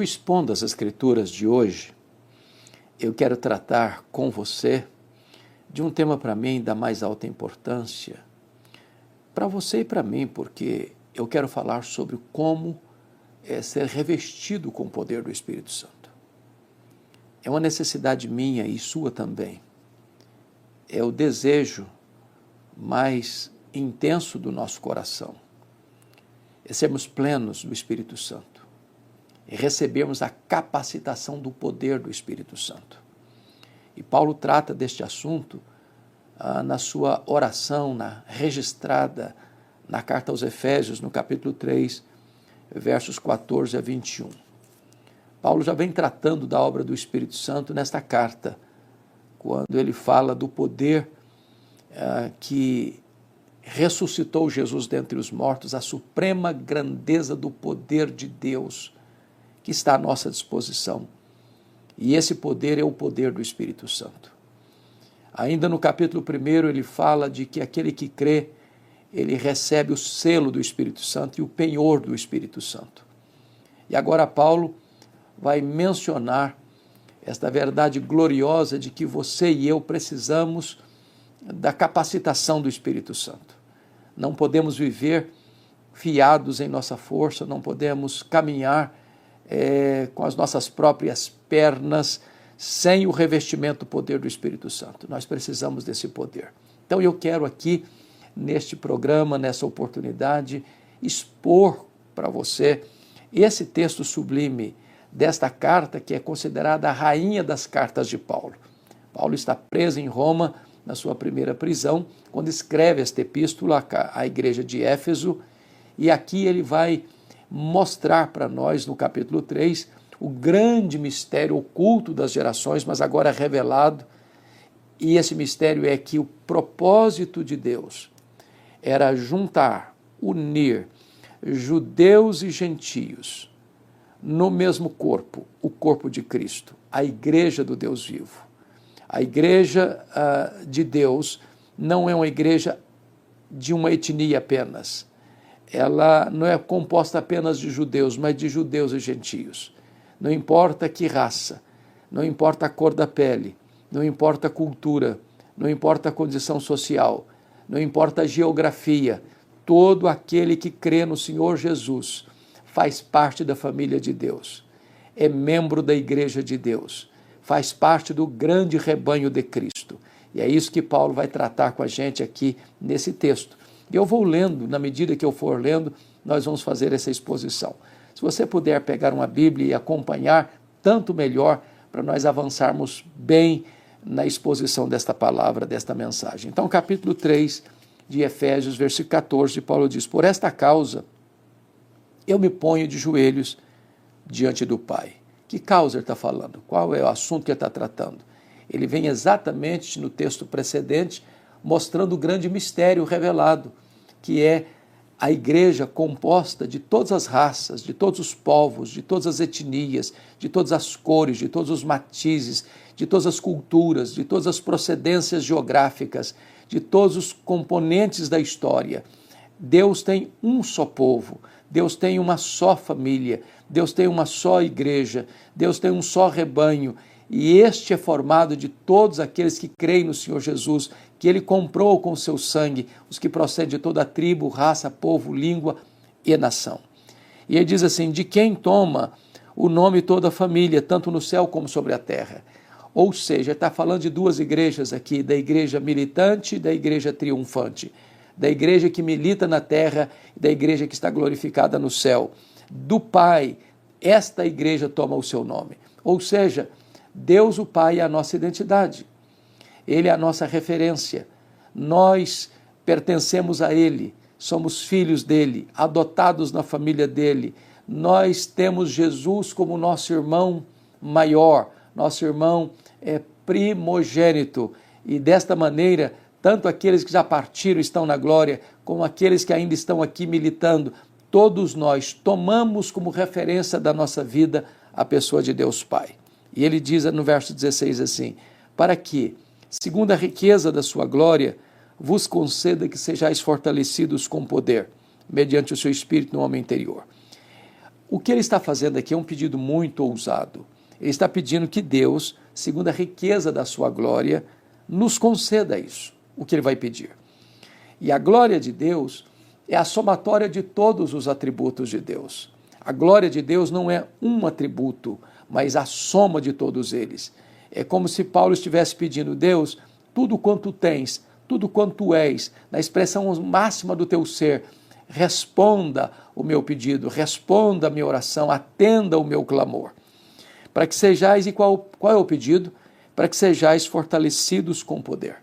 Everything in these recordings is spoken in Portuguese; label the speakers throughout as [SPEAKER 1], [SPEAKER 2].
[SPEAKER 1] expondo as Escrituras de hoje, eu quero tratar com você de um tema para mim da mais alta importância, para você e para mim, porque eu quero falar sobre como ser revestido com o poder do Espírito Santo. É uma necessidade minha e sua também. É o desejo mais intenso do nosso coração. É sermos plenos do Espírito Santo. E recebermos a capacitação do poder do Espírito Santo. E Paulo trata deste assunto na sua oração, registrada na carta aos Efésios, no capítulo 3, versos 14 a 21. Paulo já vem tratando da obra do Espírito Santo nesta carta, quando ele fala do poder que ressuscitou Jesus dentre os mortos, a suprema grandeza do poder de Deus que está à nossa disposição. E esse poder é o poder do Espírito Santo. Ainda no capítulo 1 ele fala de que aquele que crê, ele recebe o selo do Espírito Santo e o penhor do Espírito Santo. E agora Paulo vai mencionar esta verdade gloriosa de que você e eu precisamos da capacitação do Espírito Santo. Não podemos viver fiados em nossa força, não podemos caminhar com as nossas próprias pernas, sem o revestimento do poder do Espírito Santo. Nós precisamos desse poder. Então eu quero aqui, neste programa, nessa oportunidade, expor para você esse texto sublime desta carta, que é considerada a rainha das cartas de Paulo. Paulo está preso em Roma, na sua primeira prisão, quando escreve esta epístola à igreja de Éfeso, e aqui ele vai mostrar para nós, no capítulo 3, o grande mistério oculto das gerações, mas agora revelado, e esse mistério é que o propósito de Deus era juntar, unir judeus e gentios no mesmo corpo, o corpo de Cristo, a igreja do Deus vivo. A igreja de Deus não é uma igreja de uma etnia apenas. Ela não é composta apenas de judeus, mas de judeus e gentios. Não importa que raça, não importa a cor da pele, não importa a cultura, não importa a condição social, não importa a geografia, todo aquele que crê no Senhor Jesus faz parte da família de Deus, é membro da igreja de Deus, faz parte do grande rebanho de Cristo. E é isso que Paulo vai tratar com a gente aqui nesse texto. E eu vou lendo, na medida que eu for lendo, nós vamos fazer essa exposição. Se você puder pegar uma Bíblia e acompanhar, tanto melhor, para nós avançarmos bem na exposição desta palavra, desta mensagem. Então, capítulo 3 de Efésios, versículo 14, Paulo diz: por esta causa, eu me ponho de joelhos diante do Pai. Que causa ele está falando? Qual é o assunto que ele está tratando? Ele vem exatamente no texto precedente, mostrando o grande mistério revelado, que é a igreja composta de todas as raças, de todos os povos, de todas as etnias, de todas as cores, de todos os matizes, de todas as culturas, de todas as procedências geográficas, de todos os componentes da história. Deus tem um só povo, Deus tem uma só família, Deus tem uma só igreja, Deus tem um só rebanho, e este é formado de todos aqueles que creem no Senhor Jesus, que Ele comprou com o seu sangue, os que procedem de toda a tribo, raça, povo, língua e nação. E ele diz assim: de quem toma o nome toda a família, tanto no céu como sobre a terra. Ou seja, está falando de duas igrejas aqui, da igreja militante e da igreja triunfante, da igreja que milita na terra e da igreja que está glorificada no céu. Do Pai, esta igreja toma o seu nome. Ou seja, Deus o Pai é a nossa identidade. Ele é a nossa referência. Nós pertencemos a Ele, somos filhos dEle, adotados na família dEle. Nós temos Jesus como nosso irmão maior, nosso irmão primogênito. E desta maneira, tanto aqueles que já partiram estão na glória, como aqueles que ainda estão aqui militando, todos nós tomamos como referência da nossa vida a pessoa de Deus Pai. E ele diz no verso 16 assim: para que, segundo a riqueza da sua glória, vos conceda que sejais fortalecidos com poder, mediante o seu Espírito no homem interior. O que ele está fazendo aqui é um pedido muito ousado. Ele está pedindo que Deus, segundo a riqueza da sua glória, nos conceda isso, o que ele vai pedir. E a glória de Deus é a somatória de todos os atributos de Deus. A glória de Deus não é um atributo, mas a soma de todos eles. É como se Paulo estivesse pedindo: Deus, tudo quanto tens, tudo quanto és, na expressão máxima do teu ser, responda o meu pedido, responda a minha oração, atenda o meu clamor. Para que sejais, e qual é o pedido? Para que sejais fortalecidos com poder.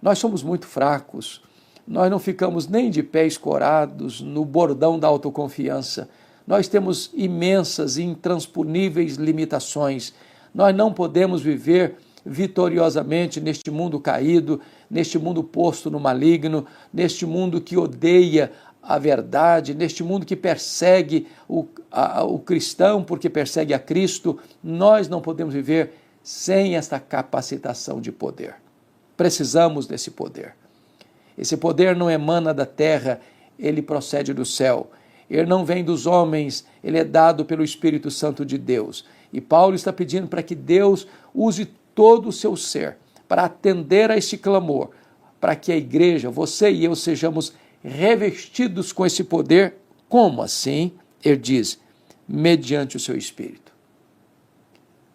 [SPEAKER 1] Nós somos muito fracos, nós não ficamos nem de pés corados no bordão da autoconfiança. Nós temos imensas e intransponíveis limitações. Nós não podemos viver vitoriosamente neste mundo caído, neste mundo posto no maligno, neste mundo que odeia a verdade, neste mundo que persegue o cristão porque persegue a Cristo. Nós não podemos viver sem esta capacitação de poder. Precisamos desse poder. Esse poder não emana da terra, ele procede do céu. Ele não vem dos homens, ele é dado pelo Espírito Santo de Deus. E Paulo está pedindo para que Deus use todo o seu ser para atender a este clamor, para que a igreja, você e eu, sejamos revestidos com esse poder. Como assim? Ele diz: mediante o seu Espírito.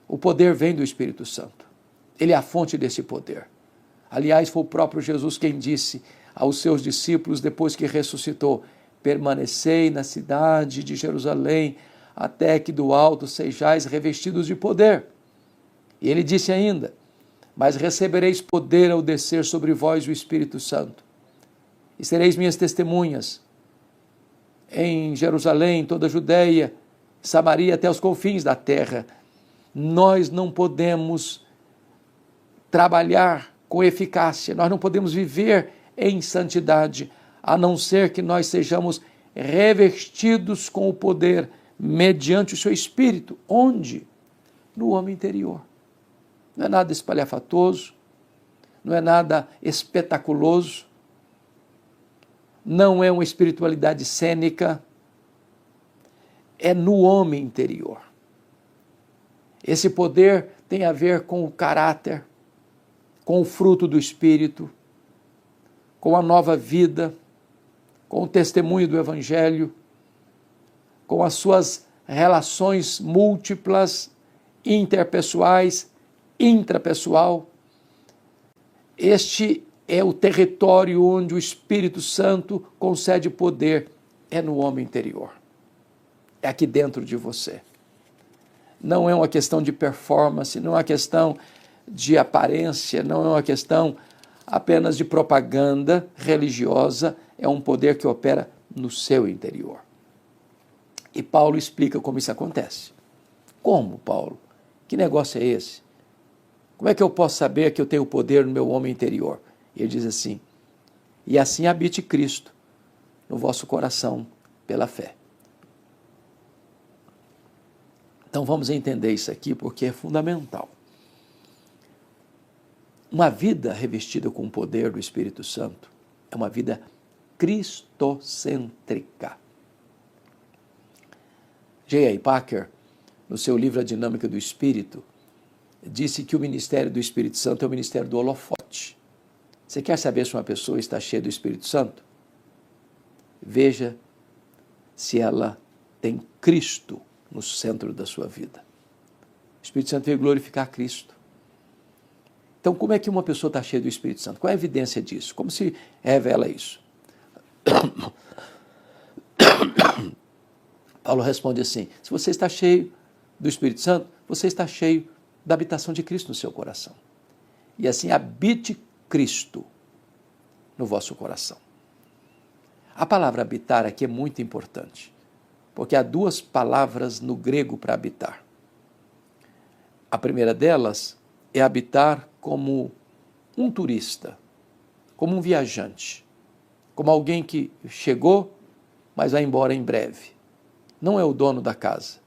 [SPEAKER 1] O poder vem do Espírito Santo. Ele é a fonte desse poder. Aliás, foi o próprio Jesus quem disse aos seus discípulos, depois que ressuscitou: permanecei na cidade de Jerusalém, até que do alto sejais revestidos de poder. E ele disse ainda: mas recebereis poder ao descer sobre vós o Espírito Santo, e sereis minhas testemunhas em Jerusalém, toda a Judeia, Samaria, até os confins da terra. Nós não podemos trabalhar com eficácia, nós não podemos viver em santidade, a não ser que nós sejamos revestidos com o poder mediante o seu Espírito. Onde? No homem interior. Não é nada espalhafatoso, não é nada espetaculoso, não é uma espiritualidade cênica, é no homem interior. Esse poder tem a ver com o caráter, com o fruto do Espírito, com a nova vida, com o testemunho do Evangelho, com as suas relações múltiplas, interpessoais, intrapessoal. Este é o território onde o Espírito Santo concede poder, é no homem interior. É aqui dentro de você. Não é uma questão de performance, não é uma questão de aparência, não é uma questão apenas de propaganda religiosa, é um poder que opera no seu interior. E Paulo explica como isso acontece. Como, Paulo? Que negócio é esse? Como é que eu posso saber que eu tenho poder no meu homem interior? Ele diz assim: e assim habite Cristo no vosso coração pela fé. Então vamos entender isso aqui porque é fundamental. Uma vida revestida com o poder do Espírito Santo é uma vida cristocêntrica. J.I. Packer, no seu livro A Dinâmica do Espírito, disse que o ministério do Espírito Santo é o ministério do holofote. Você quer saber se uma pessoa está cheia do Espírito Santo? Veja se ela tem Cristo no centro da sua vida. O Espírito Santo veio glorificar Cristo. Então, como é que uma pessoa está cheia do Espírito Santo? Qual é a evidência disso? Como se revela isso? Paulo responde assim: se você está cheio do Espírito Santo, você está cheio da habitação de Cristo no seu coração. E assim habite Cristo no vosso coração. A palavra habitar aqui é muito importante, porque há duas palavras no grego para habitar. A primeira delas é habitar como um turista, como um viajante, como alguém que chegou, mas vai embora em breve. Não é o dono da casa,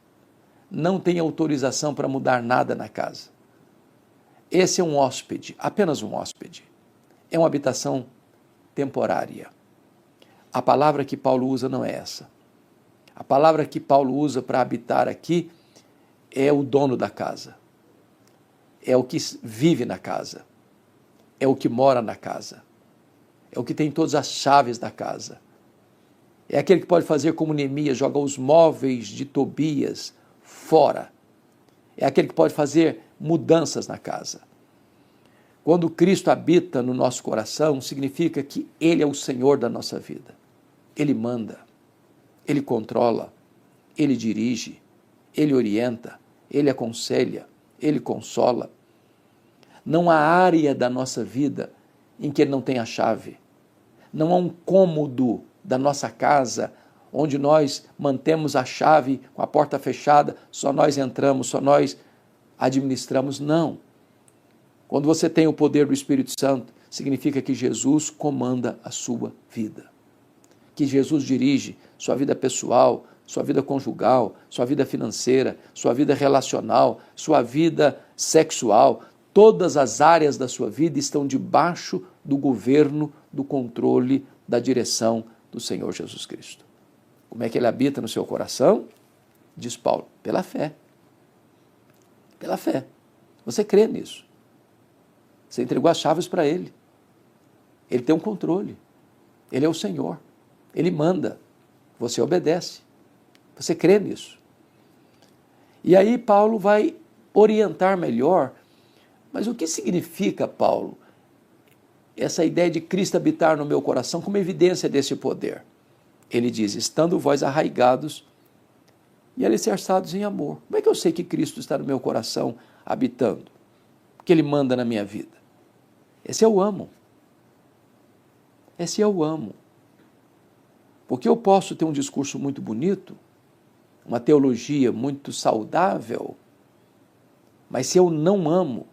[SPEAKER 1] não tem autorização para mudar nada na casa. Esse é um hóspede, apenas um hóspede. É uma habitação temporária. A palavra que Paulo usa não é essa. A palavra que Paulo usa para habitar aqui é o dono da casa, é o que vive na casa, é o que mora na casa, é o que tem todas as chaves da casa. É aquele que pode fazer como Neemias, joga os móveis de Tobias fora. É aquele que pode fazer mudanças na casa. Quando Cristo habita no nosso coração, significa que Ele é o Senhor da nossa vida. Ele manda, Ele controla, Ele dirige, Ele orienta, Ele aconselha, Ele consola. Não há área da nossa vida em que Ele não tenha chave. Não há um cômodo da nossa casa onde nós mantemos a chave com a porta fechada, só nós entramos, só nós administramos. Não. Quando você tem o poder do Espírito Santo, significa que Jesus comanda a sua vida. Que Jesus dirige sua vida pessoal, sua vida conjugal, sua vida financeira, sua vida relacional, sua vida sexual. Todas as áreas da sua vida estão debaixo do governo, do controle, da direção do Senhor Jesus Cristo. Como é que Ele habita no seu coração? Diz Paulo, pela fé. Pela fé. Você crê nisso. Você entregou as chaves para Ele. Ele tem um controle. Ele é o Senhor. Ele manda. Você obedece. Você crê nisso. E aí Paulo vai orientar melhor. Mas o que significa, Paulo, essa ideia de Cristo habitar no meu coração como evidência desse poder? Ele diz, estando vós arraigados e alicerçados em amor. Como é que eu sei que Cristo está no meu coração habitando? Porque Ele manda na minha vida. Esse eu amo. Esse eu amo. Porque eu posso ter um discurso muito bonito, uma teologia muito saudável, mas se eu não amo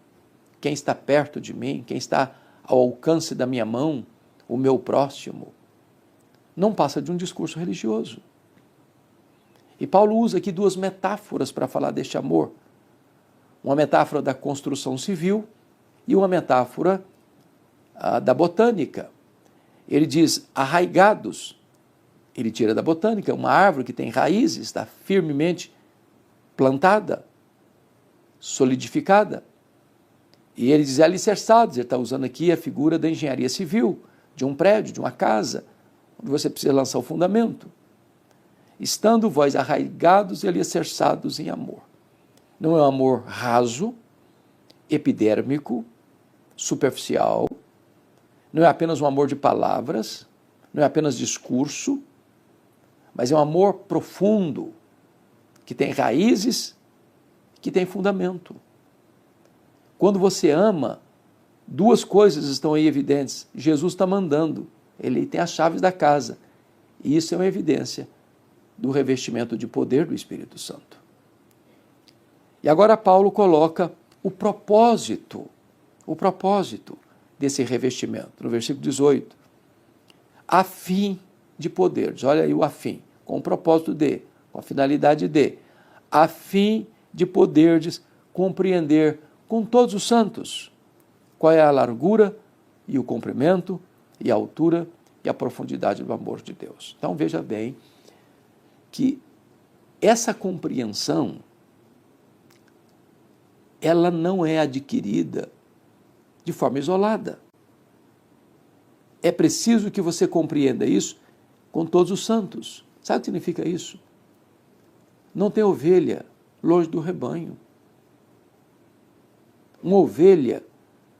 [SPEAKER 1] quem está perto de mim, quem está ao alcance da minha mão, o meu próximo, não passa de um discurso religioso. E Paulo usa aqui duas metáforas para falar deste amor. Uma metáfora da construção civil e uma metáfora da botânica. Ele diz arraigados. Ele tira da botânica uma árvore que tem raízes, está firmemente plantada, solidificada. E ele diz alicerçados. Ele está usando aqui a figura da engenharia civil, de um prédio, de uma casa, onde você precisa lançar o fundamento. Estando vós arraigados e alicerçados em amor. Não é um amor raso, epidérmico, superficial, não é apenas um amor de palavras, não é apenas discurso, mas é um amor profundo, que tem raízes, que tem fundamento. Quando você ama, duas coisas estão aí evidentes. Jesus está mandando, Ele tem as chaves da casa, e isso é uma evidência do revestimento de poder do Espírito Santo. E agora Paulo coloca o propósito desse revestimento, no versículo 18. A fim de poderes, olha aí o a fim, com o propósito de, com a finalidade de, a fim de poderes compreender com todos os santos qual é a largura e o comprimento e a altura e a profundidade do amor de Deus. Então veja bem que essa compreensão ela não é adquirida de forma isolada. É preciso que você compreenda isso com todos os santos. Sabe o que significa isso? Não tem ovelha longe do rebanho. Uma ovelha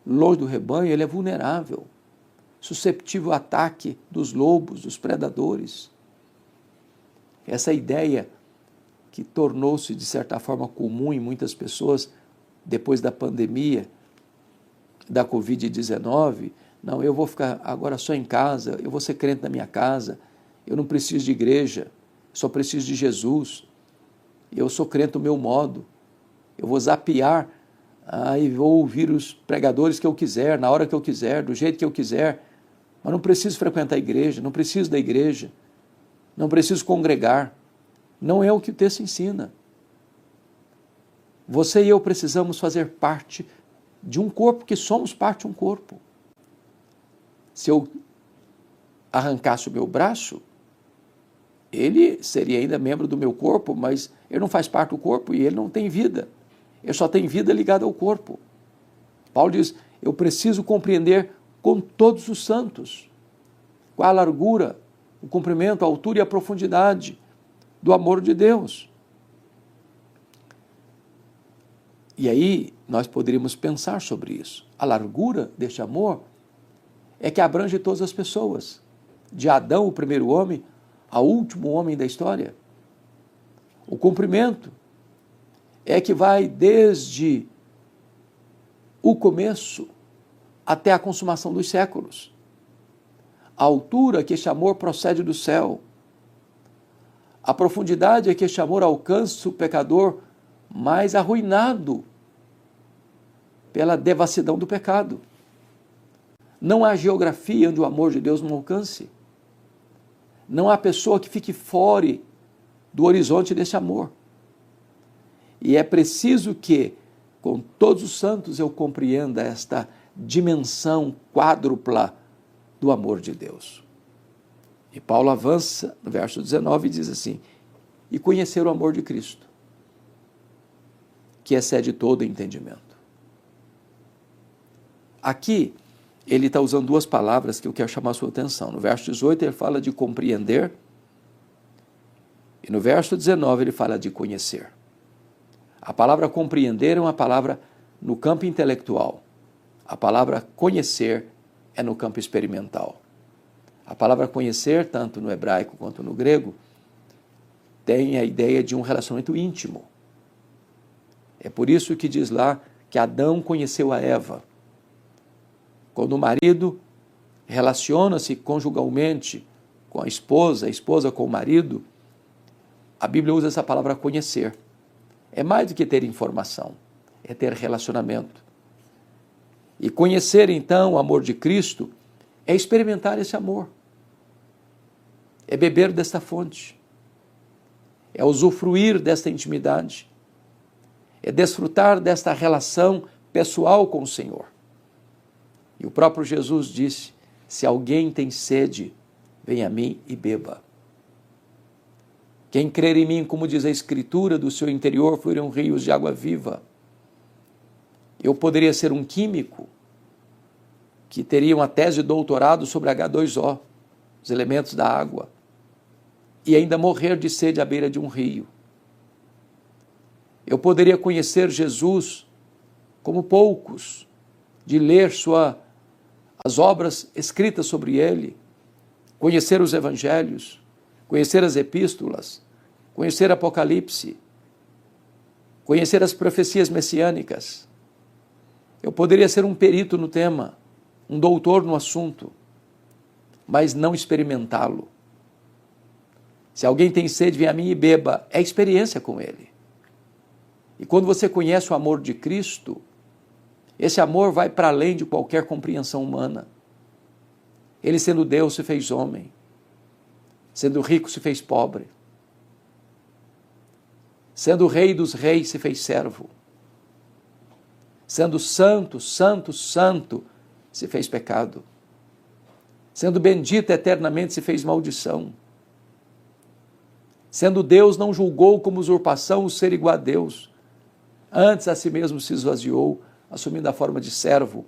[SPEAKER 1] longe do rebanho, ele é vulnerável, susceptível ao ataque dos lobos, dos predadores. Essa ideia que tornou-se, de certa forma, comum em muitas pessoas depois da pandemia da Covid-19, não, eu vou ficar agora só em casa, eu vou ser crente na minha casa, eu não preciso de igreja, só preciso de Jesus, eu sou crente do meu modo, eu vou zapear e vou ouvir os pregadores que eu quiser, na hora que eu quiser, do jeito que eu quiser, mas não preciso frequentar a igreja, não preciso da igreja, não preciso congregar. Não é o que o texto ensina. Você e eu precisamos fazer parte de um corpo, que somos parte de um corpo. Se eu arrancasse o meu braço, ele seria ainda membro do meu corpo, mas ele não faz parte do corpo e ele não tem vida. Ele só tem vida ligada ao corpo. Paulo diz, eu preciso compreender com todos os santos qual a largura, o comprimento, a altura e a profundidade do amor de Deus. E aí nós poderíamos pensar sobre isso. A largura deste amor é que abrange todas as pessoas, de Adão, o primeiro homem, ao último homem da história. O comprimento é que vai desde o começo até a consumação dos séculos. A altura é que este amor procede do céu. A profundidade é que este amor alcança o pecador mais arruinado pela devassidão do pecado. Não há geografia onde o amor de Deus não alcance. Não há pessoa que fique fora do horizonte desse amor. E é preciso que, com todos os santos, eu compreenda esta dimensão quádrupla do amor de Deus. E Paulo avança no verso 19 e diz assim, e conhecer o amor de Cristo, que excede todo entendimento. Aqui, ele está usando duas palavras que eu quero chamar a sua atenção. No verso 18 ele fala de compreender, e no verso 19 ele fala de conhecer. A palavra compreender é uma palavra no campo intelectual. A palavra conhecer é no campo experimental. A palavra conhecer, tanto no hebraico quanto no grego, tem a ideia de um relacionamento íntimo. É por isso que diz lá que Adão conheceu a Eva. Quando o marido relaciona-se conjugalmente com a esposa com o marido, a Bíblia usa essa palavra conhecer. É mais do que ter informação, é ter relacionamento. E conhecer, então, o amor de Cristo é experimentar esse amor. É beber desta fonte. É usufruir desta intimidade. É desfrutar desta relação pessoal com o Senhor. E o próprio Jesus disse, se alguém tem sede, venha a mim e beba. Quem crer em mim, como diz a Escritura, do seu interior fluirão rios de água viva. Eu poderia ser um químico que teria uma tese de doutorado sobre H2O, os elementos da água, e ainda morrer de sede à beira de um rio. Eu poderia conhecer Jesus como poucos, de ler as obras escritas sobre ele, conhecer os evangelhos, conhecer as epístolas, conhecer Apocalipse, conhecer as profecias messiânicas. Eu poderia ser um perito no tema, um doutor no assunto, mas não experimentá-lo. Se alguém tem sede, vem a mim e beba. É experiência com ele. E quando você conhece o amor de Cristo, esse amor vai para além de qualquer compreensão humana. Ele, sendo Deus, se fez homem. Sendo rico, se fez pobre. Sendo rei dos reis, se fez servo. Sendo santo, santo, santo, se fez pecado. Sendo bendito eternamente, se fez maldição. Sendo Deus, não julgou como usurpação o ser igual a Deus. Antes a si mesmo se esvaziou, assumindo a forma de servo,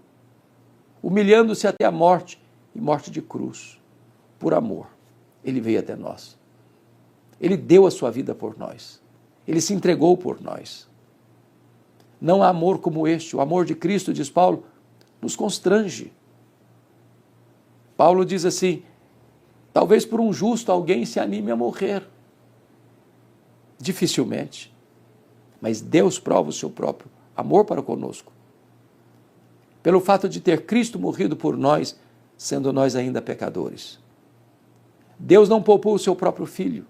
[SPEAKER 1] humilhando-se até a morte, e morte de cruz. Por amor, ele veio até nós. Ele deu a sua vida por nós. Ele se entregou por nós. Não há amor como este. O amor de Cristo, diz Paulo, nos constrange. Paulo diz assim, talvez por um justo alguém se anime a morrer. Dificilmente. Mas Deus prova o seu próprio amor para conosco. Pelo fato de ter Cristo morrido por nós, sendo nós ainda pecadores. Deus não poupou o seu próprio Filho.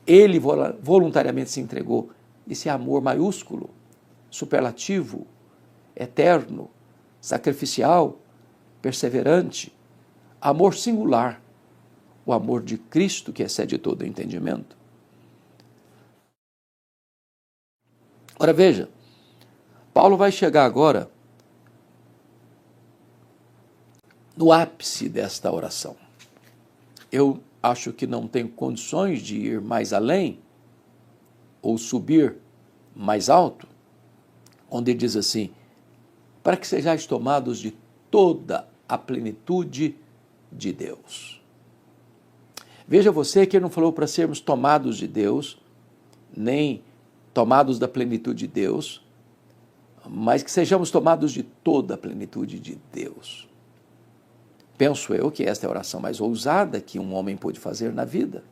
[SPEAKER 1] Ele voluntariamente se entregou. Esse é amor maiúsculo, superlativo, eterno, sacrificial, perseverante. Amor singular. O amor de Cristo que excede todo o entendimento. Ora, veja, Paulo vai chegar agora no ápice desta oração. Eu acho que não tenho condições de ir mais além ou subir mais alto, onde ele diz assim, para que sejais tomados de toda a plenitude de Deus. Veja você que ele não falou para sermos tomados de Deus, nem tomados da plenitude de Deus, mas que sejamos tomados de toda a plenitude de Deus. Penso eu que esta é a oração mais ousada que um homem pôde fazer na vida.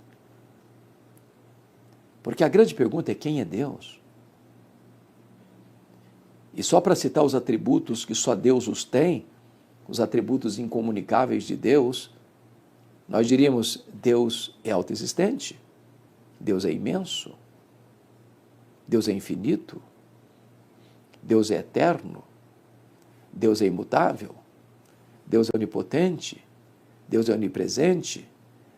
[SPEAKER 1] Porque a grande pergunta é quem é Deus? E só para citar os atributos que só Deus os tem, os atributos incomunicáveis de Deus, nós diríamos, Deus é autoexistente, Deus é imenso, Deus é infinito, Deus é eterno, Deus é imutável, Deus é onipotente, Deus é onipresente,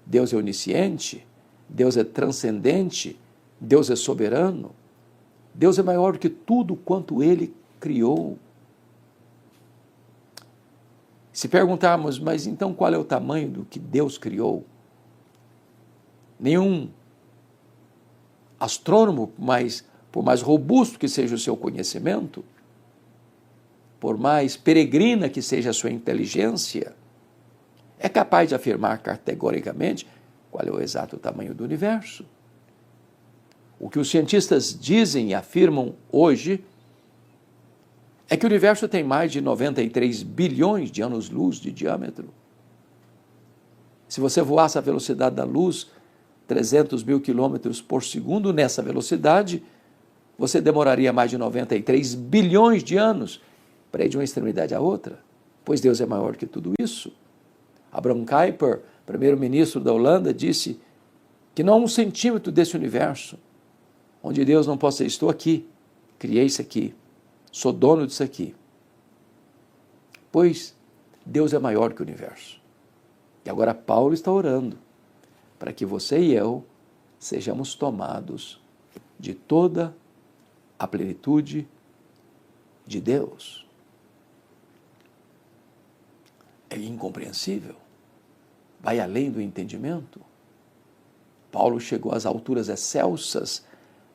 [SPEAKER 1] Deus é onisciente, Deus é transcendente, Deus é soberano, Deus é maior do que tudo quanto Ele criou. Se perguntarmos, mas então qual é o tamanho do que Deus criou? Nenhum astrônomo, por mais robusto que seja o seu conhecimento, por mais peregrina que seja a sua inteligência, é capaz de afirmar categoricamente qual é o exato tamanho do universo. O que os cientistas dizem e afirmam hoje é que o universo tem mais de 93 bilhões de anos-luz de diâmetro. Se você voasse à velocidade da luz, 300 mil quilômetros por segundo, nessa velocidade, você demoraria mais de 93 bilhões de anos para ir de uma extremidade à outra, pois Deus é maior que tudo isso. Abraham Kuyper, primeiro-ministro da Holanda, disse que não há um centímetro desse universo onde Deus não possa dizer, estou aqui, criei isso aqui, sou dono disso aqui. Pois Deus é maior que o universo. E agora Paulo está orando para que você e eu sejamos tomados de toda a plenitude de Deus. É incompreensível, vai além do entendimento. Paulo chegou às alturas excelsas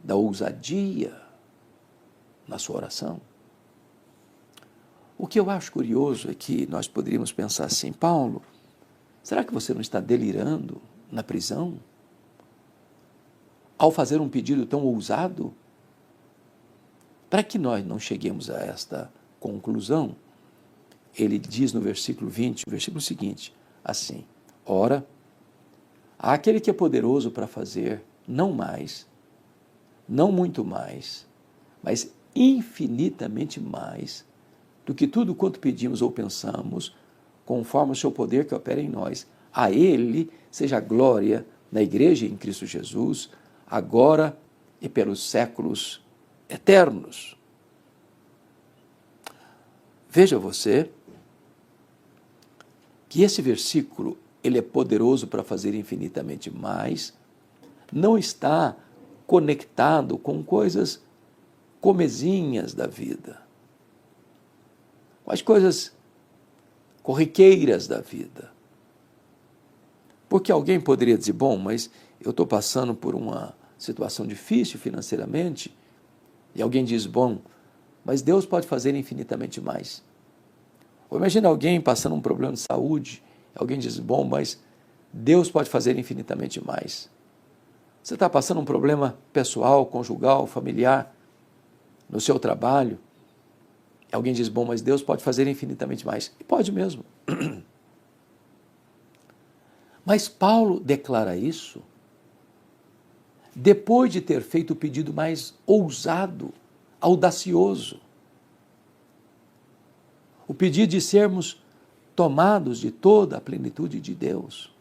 [SPEAKER 1] da ousadia na sua oração. O que eu acho curioso é que nós poderíamos pensar assim, Paulo, será que você não está delirando na prisão ao fazer um pedido tão ousado? Para que nós não cheguemos a esta conclusão, ele diz no versículo 20, o versículo seguinte, assim, ora, há aquele que é poderoso para fazer não mais, não muito mais, mas infinitamente mais do que tudo quanto pedimos ou pensamos, conforme o seu poder que opera em nós. A Ele seja a glória na Igreja em Cristo Jesus, agora e pelos séculos eternos. Veja você que esse versículo, ele é poderoso para fazer infinitamente mais, não está conectado com coisas comezinhas da vida, com as coisas corriqueiras da vida. Porque alguém poderia dizer, bom, mas eu estou passando por uma situação difícil financeiramente, e alguém diz, bom, mas Deus pode fazer infinitamente mais. Ou imagina alguém passando um problema de saúde, alguém diz, bom, mas Deus pode fazer infinitamente mais. Você está passando um problema pessoal, conjugal, familiar, no seu trabalho, alguém diz, bom, mas Deus pode fazer infinitamente mais. E pode mesmo. Mas Paulo declara isso depois de ter feito o pedido mais ousado, audacioso. O pedido de sermos tomados de toda a plenitude de Deus.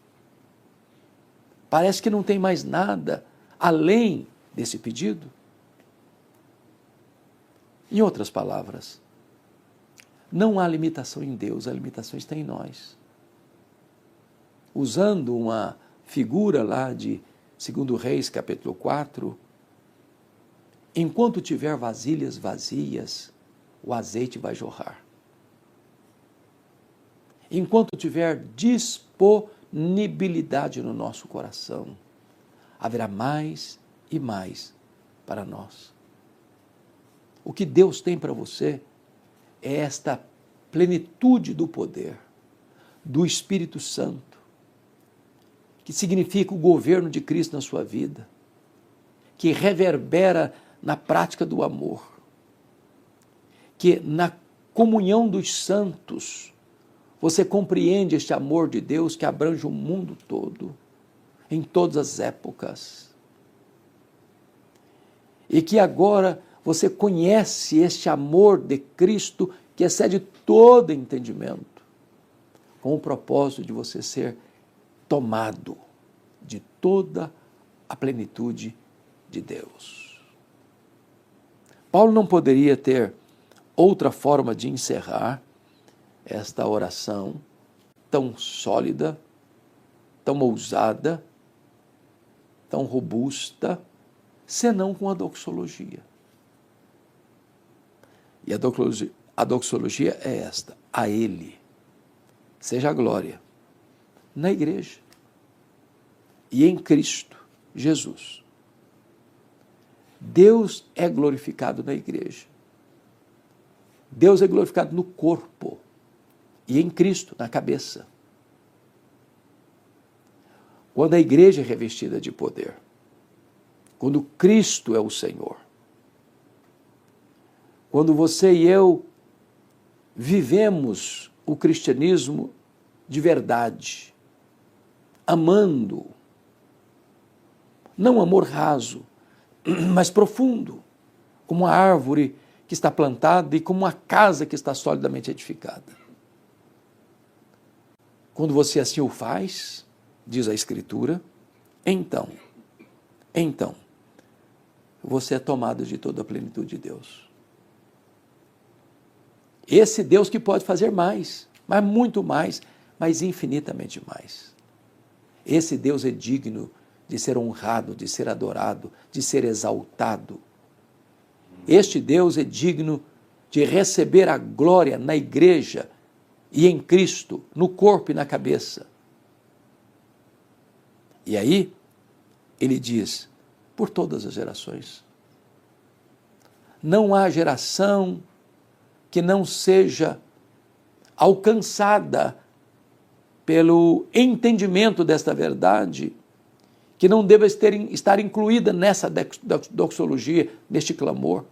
[SPEAKER 1] Parece que não tem mais nada além desse pedido. Em outras palavras, não há limitação em Deus, a limitação está em nós. Usando uma figura lá de 2 Reis, capítulo 4, enquanto tiver vasilhas vazias, o azeite vai jorrar. Enquanto tiver disponível disponibilidade no nosso coração, haverá mais e mais para nós. O que Deus tem para você é esta plenitude do poder, do Espírito Santo, que significa o governo de Cristo na sua vida, que reverbera na prática do amor, que na comunhão dos santos você compreende este amor de Deus que abrange o mundo todo, em todas as épocas, e que agora você conhece este amor de Cristo que excede todo entendimento, com o propósito de você ser tomado de toda a plenitude de Deus. Paulo não poderia ter outra forma de encerrar esta oração tão sólida, tão ousada, tão robusta, senão com a doxologia. E a doxologia é esta: a Ele seja a glória na igreja e em Cristo Jesus. Deus é glorificado na igreja. Deus é glorificado no corpo e em Cristo, na cabeça. Quando a igreja é revestida de poder, quando Cristo é o Senhor, quando você e eu vivemos o cristianismo de verdade, amando, não amor raso, mas profundo, como uma árvore que está plantada e como uma casa que está solidamente edificada. Quando você assim o faz, diz a Escritura, então, você é tomado de toda a plenitude de Deus. Esse Deus que pode fazer mais, mas muito mais, mas infinitamente mais. Esse Deus é digno de ser honrado, de ser adorado, de ser exaltado. Este Deus é digno de receber a glória na igreja e em Cristo, no corpo e na cabeça. E aí, ele diz, por todas as gerações. Não há geração que não seja alcançada pelo entendimento desta verdade, que não deva estar incluída nessa doxologia, neste clamor,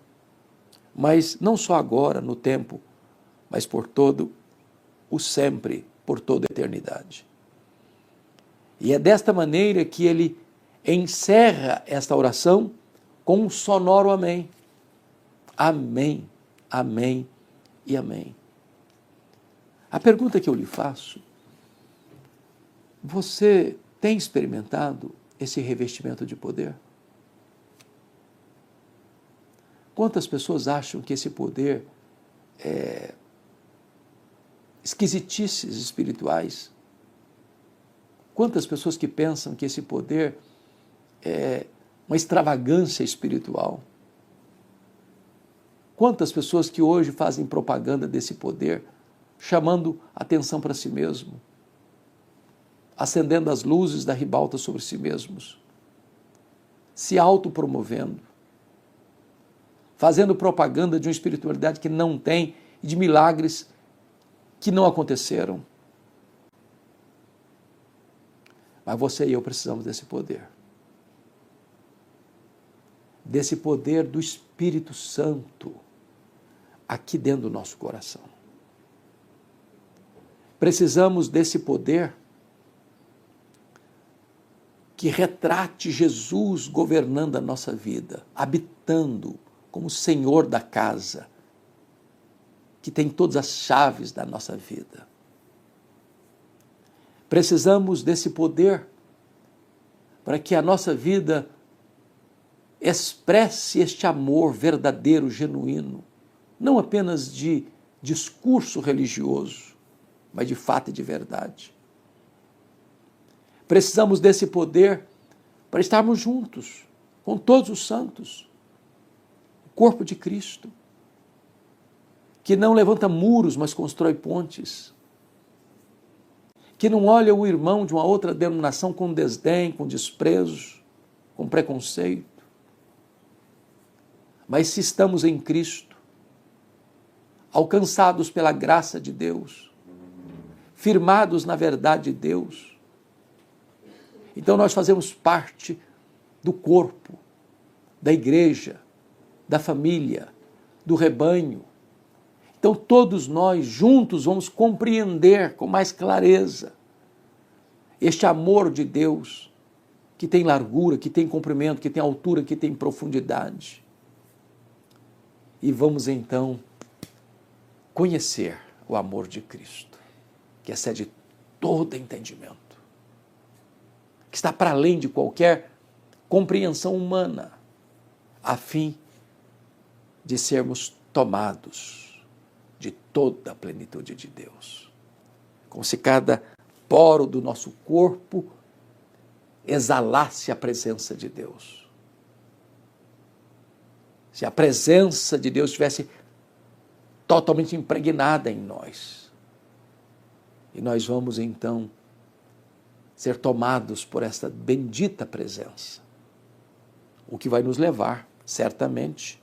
[SPEAKER 1] mas não só agora, no tempo, mas por todo o sempre, por toda a eternidade. E é desta maneira que ele encerra esta oração com um sonoro amém. Amém, amém e amém. A pergunta que eu lhe faço: você tem experimentado esse revestimento de poder? Quantas pessoas acham que esse poder é esquisitices espirituais? Quantas pessoas que pensam que esse poder é uma extravagância espiritual? Quantas pessoas que hoje fazem propaganda desse poder, chamando atenção para si mesmo, acendendo as luzes da ribalta sobre si mesmos, se autopromovendo, fazendo propaganda de uma espiritualidade que não tem e de milagres que não aconteceram. Mas você e eu precisamos desse poder. Desse poder do Espírito Santo aqui dentro do nosso coração. Precisamos desse poder que retrate Jesus governando a nossa vida, habitando como Senhor da casa, que tem todas as chaves da nossa vida. Precisamos desse poder para que a nossa vida expresse este amor verdadeiro, genuíno, não apenas de discurso religioso, mas de fato e de verdade. Precisamos desse poder para estarmos juntos com todos os santos, o corpo de Cristo, que não levanta muros, mas constrói pontes, que não olha o irmão de uma outra denominação com desdém, com desprezo, com preconceito. Mas se estamos em Cristo, alcançados pela graça de Deus, firmados na verdade de Deus, então nós fazemos parte do corpo, da igreja, da família, do rebanho. Então todos nós juntos vamos compreender com mais clareza este amor de Deus, que tem largura, que tem comprimento, que tem altura, que tem profundidade. E vamos então conhecer o amor de Cristo, que excede todo entendimento, que está para além de qualquer compreensão humana, a fim de sermos tomados de toda a plenitude de Deus. Como se cada poro do nosso corpo exalasse a presença de Deus. Se a presença de Deus estivesse totalmente impregnada em nós. E nós vamos então ser tomados por esta bendita presença. O que vai nos levar, certamente,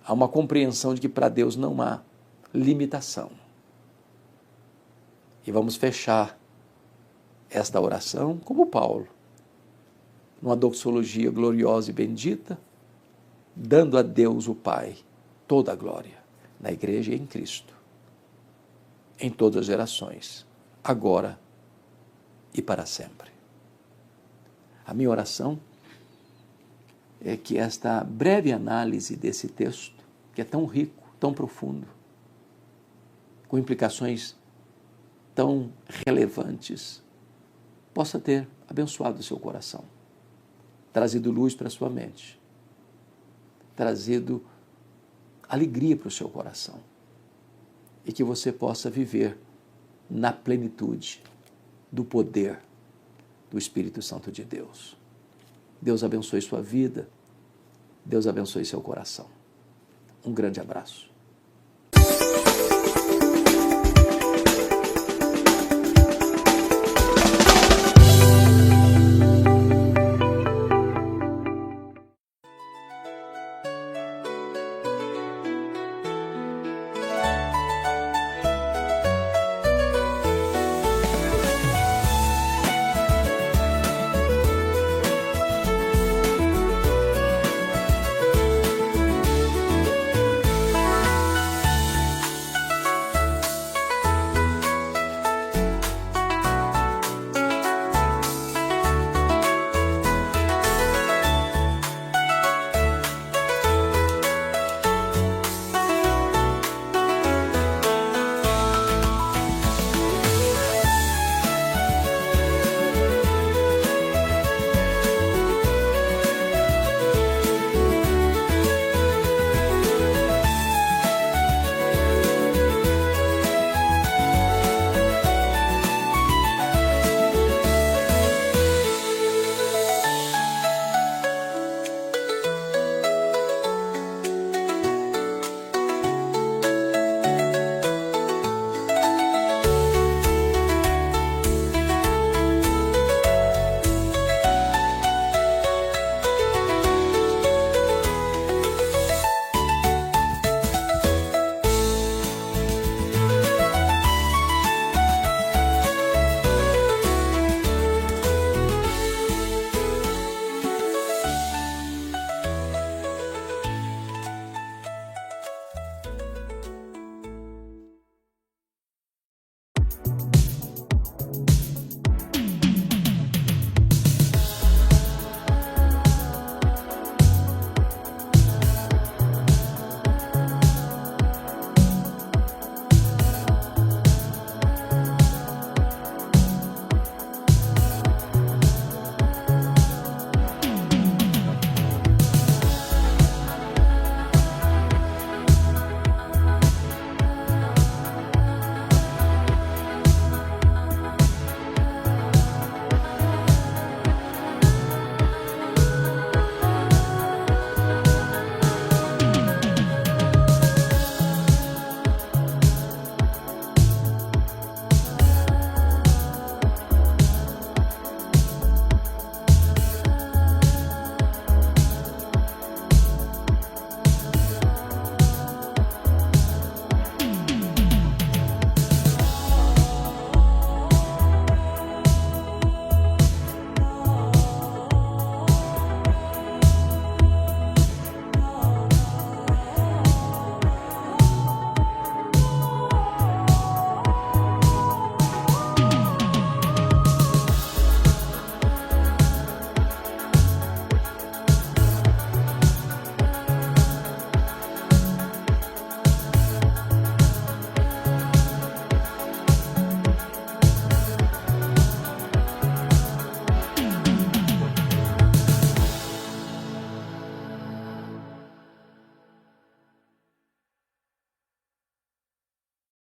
[SPEAKER 1] a uma compreensão de que para Deus não há limitação. E vamos fechar esta oração como Paulo, numa doxologia gloriosa e bendita, dando a Deus o Pai toda a glória, na igreja e em Cristo, em todas as gerações, agora e para sempre. A minha oração é que esta breve análise desse texto, que é tão rico, tão profundo, com implicações tão relevantes, possa ter abençoado o seu coração, trazido luz para a sua mente, trazido alegria para o seu coração, e que você possa viver na plenitude do poder do Espírito Santo de Deus. Deus abençoe sua vida, Deus abençoe seu coração. Um grande abraço.